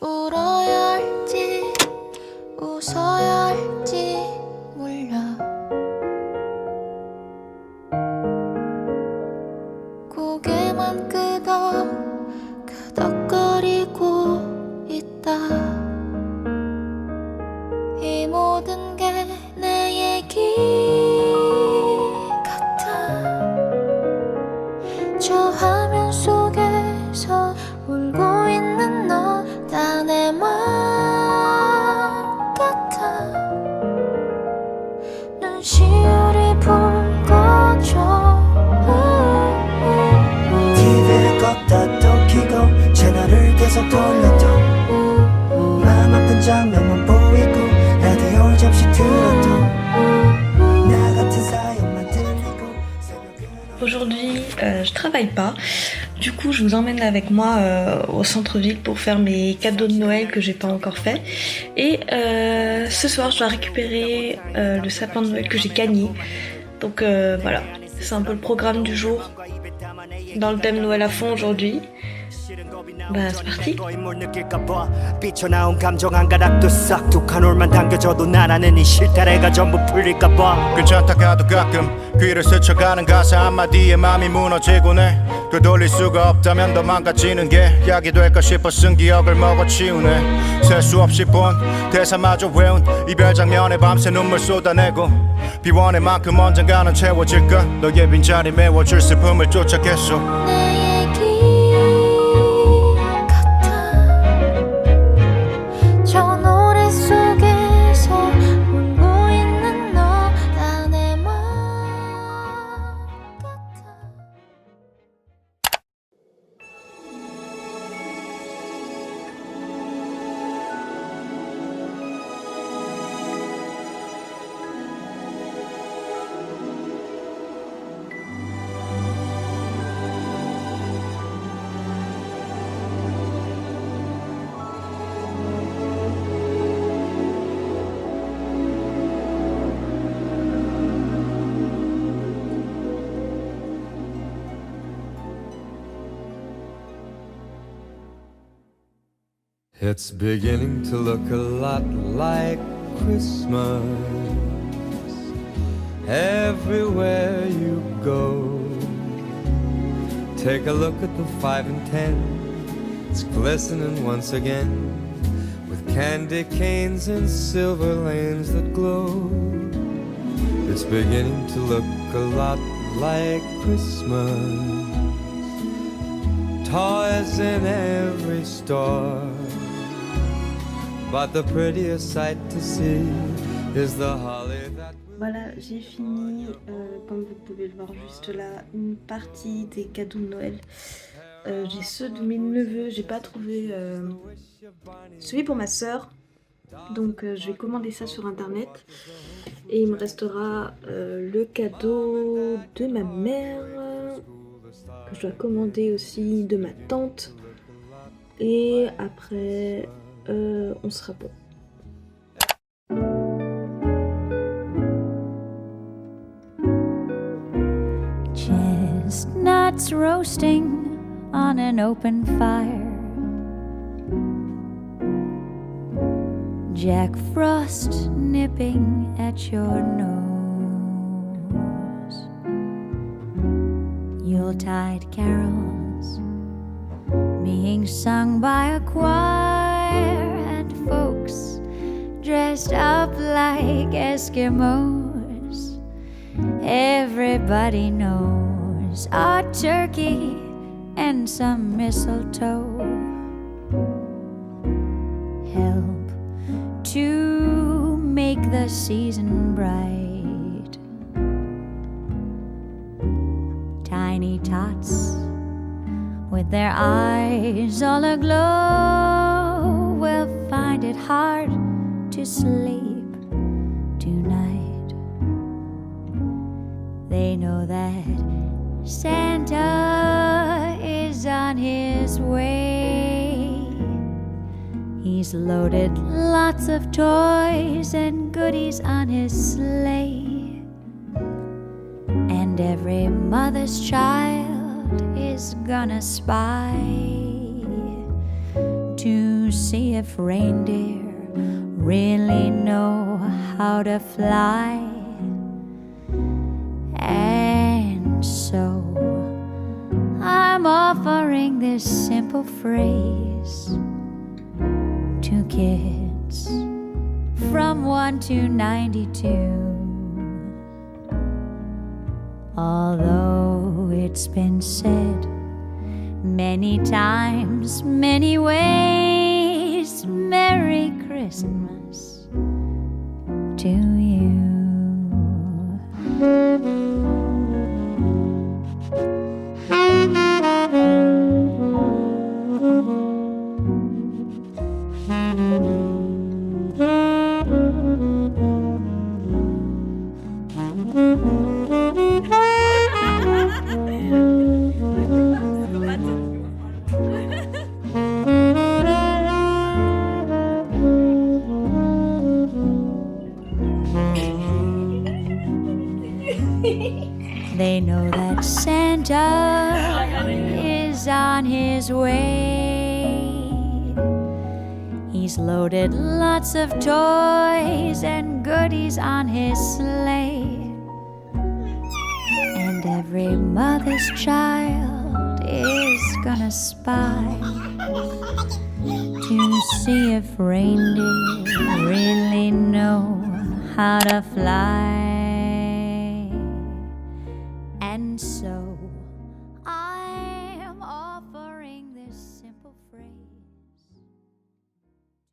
울어야 할지 웃어야 할지 몰라 고개만 끄덕거리고 있다 이 모든 게 내 얘기 같아 저 화면 속에서 울고 있는 너 다 내 맘 같아 눈시울이 붉어져 TV를 껐다 또 켜고 채널을 계속 돌려도 마음 아픈 장면만 보이고 라디오를 잠시 틀어도 나 같은 사연만 들리고 Aujourd'hui, je travaille pas. Du coup, je vous emmène avec moi au centre-ville pour faire mes cadeaux de Noël que j'ai pas encore fait. Et ce soir, je dois récupérer le sapin de Noël que j'ai gagné. Donc voilà, c'est un peu le programme du jour. Dans le thème Noël à fond aujourd'hui. Bah c'est parti. 삐쳐나온 감정 한 가닥도 싹 툭한 올만 당겨져도 나라는 이 실타래가 전부 풀릴까봐 괜찮다 가도 가끔 귀를 스쳐가는 가사 한마디에 맘이 무너지곤 해 되돌릴 수가 없다면 더 망가지는 게 약이 될까 싶어 쓴 기억을 먹어치우네 셀 수 없이 본 대사마저 외운 이별 장면에 밤새 눈물 쏟아내고 비워낼 만큼 언젠가는 채워질까 너의 빈자리 메워줄 슬픔을 쫓아겠어 내 얘기 저 노래 속에서 울고 있는 너 다 내 맘 같아 It's beginning to look a lot like Christmas everywhere you go. Take a look at the 5 and 10. It's glistening once again with candy canes and silver lanes that glow. It's beginning to look a lot like Christmas. Toys in every store. But the prettiest sight to see is the holly that... Voilà, j'ai fini, comme vous pouvez le voir juste là, une partie des cadeaux de Noël. J'ai ceux de mes neveux, j'ai pas trouvé celui pour ma soeur. Donc je vais commander ça sur internet. Et il me restera le cadeau de ma mère, que je dois commander aussi, de ma tante. Et après... on sera bon. Chestnuts roasting on an open fire. Jack Frost nipping at your nose. Yuletide carols being sung by a choir, and folks dressed up like Eskimos. Everybody knows a turkey and some mistletoe help to make the season bright. Tiny tots with their eyes all aglow will find it hard to sleep tonight. They know that Santa is on his way. He's loaded lots of toys and goodies on his sleigh. And every mother's child is gonna spy to see if reindeer really know how to fly. And so I'm offering this simple phrase to kids from 1 to 92. Although it's been said many times, many ways, Merry Christmas to you. They know that Santa is on his way. He's loaded lots of toys and goodies on his sleigh. And every mother's child is gonna spy to see if reindeer really know how to fly.